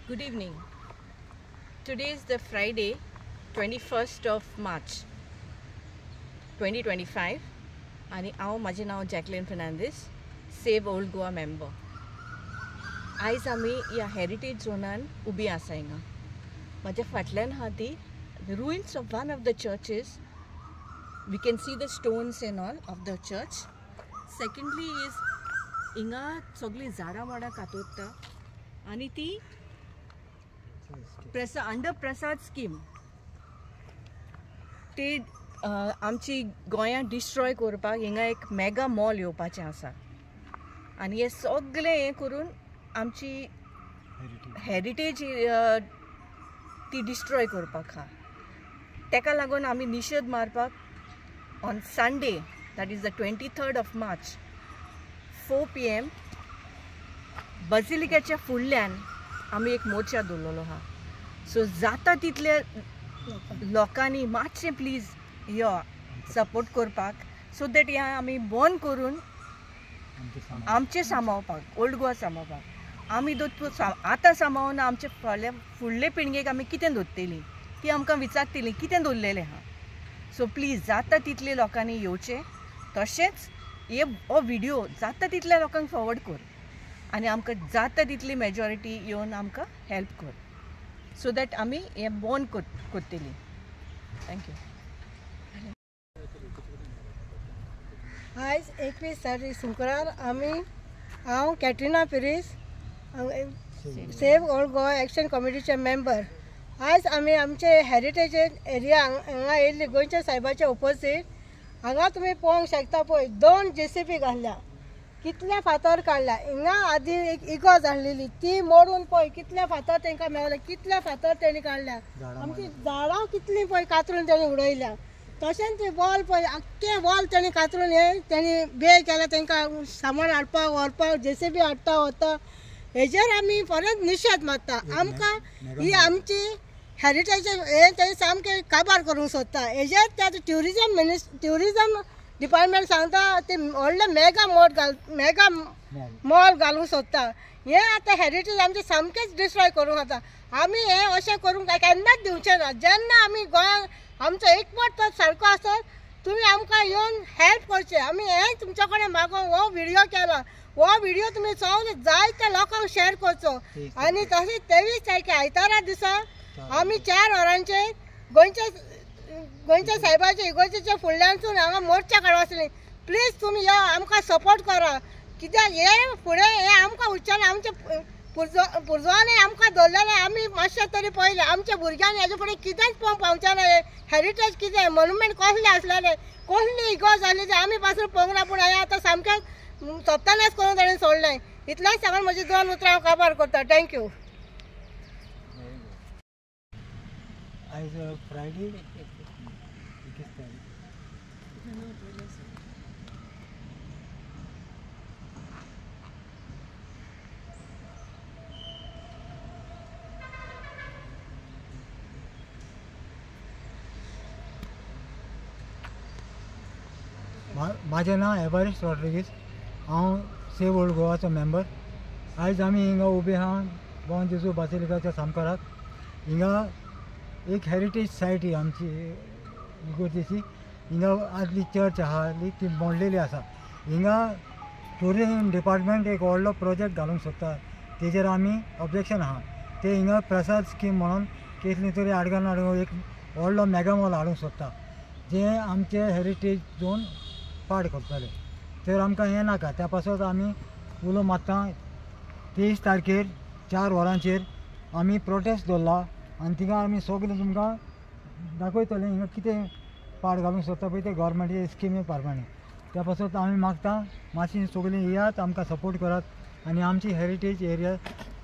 Good evening. Today is the Friday, 21st of March 2025 आणि माझे नाव Jacqueline Fernandes, save old Goa member. आयज आमी ह्या हेरिटेज झोनान उबी आसा. हिंगा म्हज्या फाटल्यान आहा ती ruins of one of the churches. We can see the stones and all of the church. Secondly is हिंगा सगळी झाडां वाडां कातोत्ता आणि ती अंडर प्रसाद स्कीम ते आमची गोंयां डिस्ट्रॉय करपाक हिंगा एक मेगा मॉल येवपाचें आसा आणि हे सगळें हें करून आमची हेरिटेज ती डिस्ट्रॉय करपाक हा. तेका लागून आमी निशेध मारपाक on Sunday, that is the 23rd of March 4 PM बसिलिकाच्या फुडल्यान आमी एक मोर्चा दवरलेलो हा. सो जाता तितले लोकांनी मातशें प्लीज यो सपोर्ट करपाक, सो दॅट ह्या आमी बंद करून आमचें सांबाळपाक, ओल्ड गोवा सांबाळपाक. आमी आतां सांबाळून आमचे फुडले पिळगेक आमी कितें दवरतलीं ती आमकां विचारतलीं कितें दवरलेलें आहा. सो प्लीज जाता तितले लोकांनी येवचें. तशेंच हो व्हिडिओ जाता तितल्या लोकांक फॉरवर्ड कर आनी आमकां जाता तितली मेजॉरिटी येवन आमकां हेल्प कर, सो दॅट आमी हें बंद करतलीं. थँक्यू. आयज 21 तारीख शुक्रार हांव Katrina Pires, save old Goa action कमिटीचे मेंबर. आयज आमी आमचे हेरिटेज एरिया हांगा येयल्ली गोंयच्या सायबाचे ऑपोजीट. हांगा तुमी पळोवंक शकता पळय 2 JCB घातल्या, कितले फातर काडल्या. हिंगा आदी एक इगोज आहलेली ती मोडून पळय कितले फातर तांकां मेळले, कितले फातर तेणी काडल्या. आमची झाडां कितलीं पळय कातरून तेणी उडयल्या. तशेंच ती वॉल पळय आख्खे वॉल तेणी कातरून तेणी बे केल्या. तांकां सामान हाडपाक व्हरपाक JCB हाडटा वता. हेजेर आमी परत निशेध मारता. आमकां ही आमची हेरिटेज हे ते सामकें काबार करूंक सोदता. हेजेर त्या ट्युरिजम डिपार्टमेंट सांगता ते व्हडले मेगा मॉल घालूंक सोदता. हे आतां हेरिटेज आमचे सामकेंच डिस्ट्रॉय करूंक जाता. आमी हे अशें करूंक केन्नाच दिवचें ना. जेन्ना आमी गोंयान आमचो एकवट सारको आसत तुमी आमकां येवन हेल्प करचें. आमी हें तुमचे कडेन मागोवंक हो व्हिडिओ केला. हो व्हिडिओ तुमी सगळे जायत्या लोकांक शेअर करचो. आनी तशेंच 23 तारखे आयतारा दिसा आमी 4 वरांचेर गोंयच्या सायबाच्या इगोजेच्या फुडल्यानसून हांगा मोर्चा काडपासली. प्लीज तुमी यो आमकां सपोर्ट करा. कित्याक हे फुडें हे आमकां उच्चारलें, आमचे पुर्जवांनी आमकां दवरलेलें आमी मातशें तरी पळयलें. आमच्या भुरग्यांनी हेजे फुडें कितेंच पळोवंक पावचें ना. हेरिटेज कितें मॉन्युमेंट कसलें आसलेलें, कसली इगोज जाली ते आमी पासून पळोवंक ना. पूण हें आतां सामकें सत्यानाश करून ताणें सोडलें. इतलेंच सांगून म्हजी 2 उतरां हांव काबार करता. थँक्यू. आयज फ्रायडे म्हाजें नांव एवारिस्ट रॉड्रिगीस. हांव सेव ओल्ड गोवाचो मेंबर. आयज आमी हिंगा उबे आहा बोन जेजू बासिलिकाच्या सामकाराक. हिंगा एक हेरिटेज सायट ही आमची इगोर्जेची. हिंगा आदली चर्च आहा ती मोडलेली आसा. हिंगा टुरिजम डिपार्टमेंट एक व्हडलो प्रोजेक्ट घालूंक सोदता. तेजेर आमी ऑब्जेक्शन आहा. ते हिंगा प्रसाद स्कीम म्हणून कसली तरी आडगान एक व्हडलो मेगा मॉल हाडूंक सोदता जे आमचे हेरिटेज झोन पाड करतले. तर आमकां हें नाका. त्या पासत आमी उलो मारता 23 तारखेर 4 वरांचेर आमी प्रोटेस्ट दवरला आनी थिंगा आमी सगळें तुमकां दाखयतले हिंगा कितें पाड घालूंक सोदता पळय ते गव्हर्मेंटाचे स्किमी प्रमाणे. त्या पासत आमी मागता मातशी सगळीं येयात, आमकां सपोर्ट करात आनी आमची हेरिटेज एरिया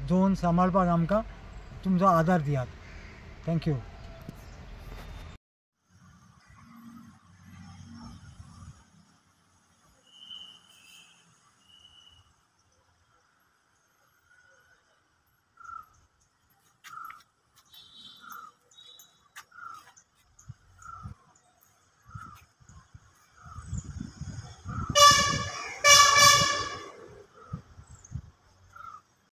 झोन सांबाळपाक आमकां तुमचो आदार दियात. थँक्यू.